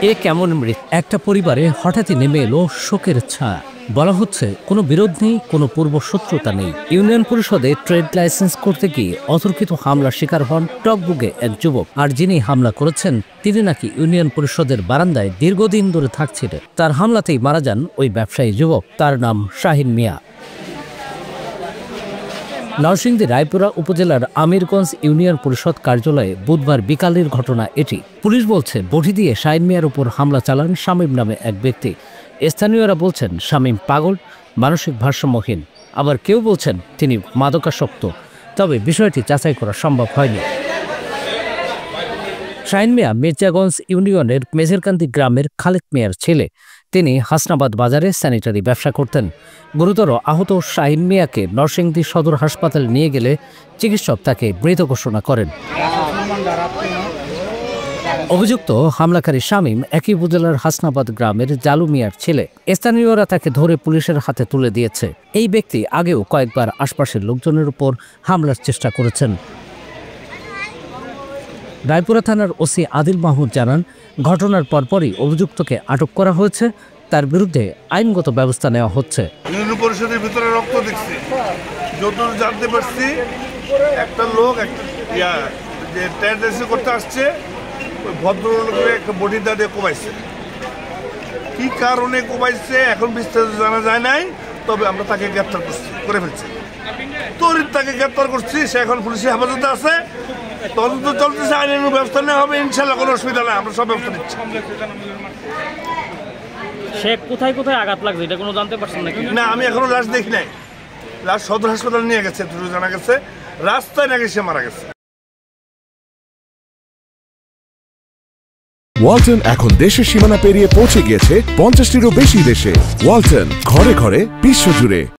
এ কেমন মৃত্যু! একটা পরিবারে হঠাৎই নেমে এলো শোকের ছায়া। বলা হচ্ছে কোনো বিরোধ নেই, কোনো পূর্ব শত্রুতা নেই। ইউনিয়ন পরিষদে ট্রেড লাইসেন্স করতে গিয়ে অতর্কিত হামলার শিকার হন টকবুকে এক যুবক। আর যিনি হামলা করেছেন তিনি নাকি ইউনিয়ন পরিষদের বারান্দায় দীর্ঘদিন ধরে থাকছিলেন। তার হামলাতেই মারা যান ওই ব্যবসায়ী যুবক। তার নাম শাহিন মিয়া। নরসিংদী রায়পুরা উপজেলার আমিরগঞ্জ ইউনিয়ন পরিষদ কার্যালয়ে বুধবার বিকালের ঘটনা এটি। পুলিশ বলছে বটি দিয়ে শাহিন মিয়ার উপর হামলা চালান শামীম নামে এক ব্যক্তি। স্থানীয়রা বলছেন শামীম পাগল, মানসিক ভারসাম্যহীন। আবার কেউ বলছেন তিনি মাদকাসক্ত। তবে বিষয়টি যাচাই করা সম্ভব হয়নি। শাহিন মিয়া মির্জাগঞ্জ ইউনিয়নের মেজরকান্দি গ্রামের খালেক মিয়ার ছেলে। তিনি হাসনাবাদ বাজারে স্যানিটারি ব্যবসা করতেন। গুরুতর আহত শাহিন মিয়াকে নরসিংদী সদর হাসপাতালে নিয়ে গেলে চিকিৎসক তাকে মৃত ঘোষণা করেন। অভিযুক্ত হামলাকারী শামীম একই উপজেলার হাসনাবাদ গ্রামের জালু মিয়ার ছেলে। স্থানীয়রা তাকে ধরে পুলিশের হাতে তুলে দিয়েছে। এই ব্যক্তি আগেও কয়েকবার আশপাশের লোকজনের উপর হামলার চেষ্টা করেছেন। রায়পুরা থানার ওসি আদিল মাহমুদ জানান, ঘটনার পরপরই অভিযুক্তকে আটক করা হয়েছে। তার বিরুদ্ধে আইনগত ব্যবস্থা নেওয়া হচ্ছে। ইউনিয়ন পরিষদের ভিতরে রক্ত দেখছি, যতদূর জানতে পারছি একটা লোক যে ট্রেড করতে আসছে ওই ভদ্রলোকের একটা বডিটা দিয়ে কোবাইছে। কি কারণে কোবাইছে এখন বিস্তারিত জানা যায় নাই, তবে আমরা তাকে গ্রেপ্তার করে ফেলছি। তরিত তাকে গ্রেপ্তার করছি, সে এখন পুলিশের হেফাজতে আছে। তদন্ত চলতেছে, আইনের ব্যবস্থা নেওয়া হবে ইনশাল্লাহ, কোনো অসুবিধা নেই, আমরা সব ব্যবস্থা নিচ্ছি। সে কোথায় কোথায় আঘাত লাগছে এটা কোনো জানতে পারছেন নাকি? না, আমি এখনো লাশ দেখি নাই। লাশ সদর হাসপাতালে নিয়ে গেছে, জানা গেছে রাস্তায় নাকি সে মারা গেছে। ওয়ালটন এখন দেশের সীমানা পেরিয়ে পৌঁছে গিয়েছে 50টিরও বেশি দেশে। ওয়ালটন, ঘরে ঘরে বিশ্বজুড়ে।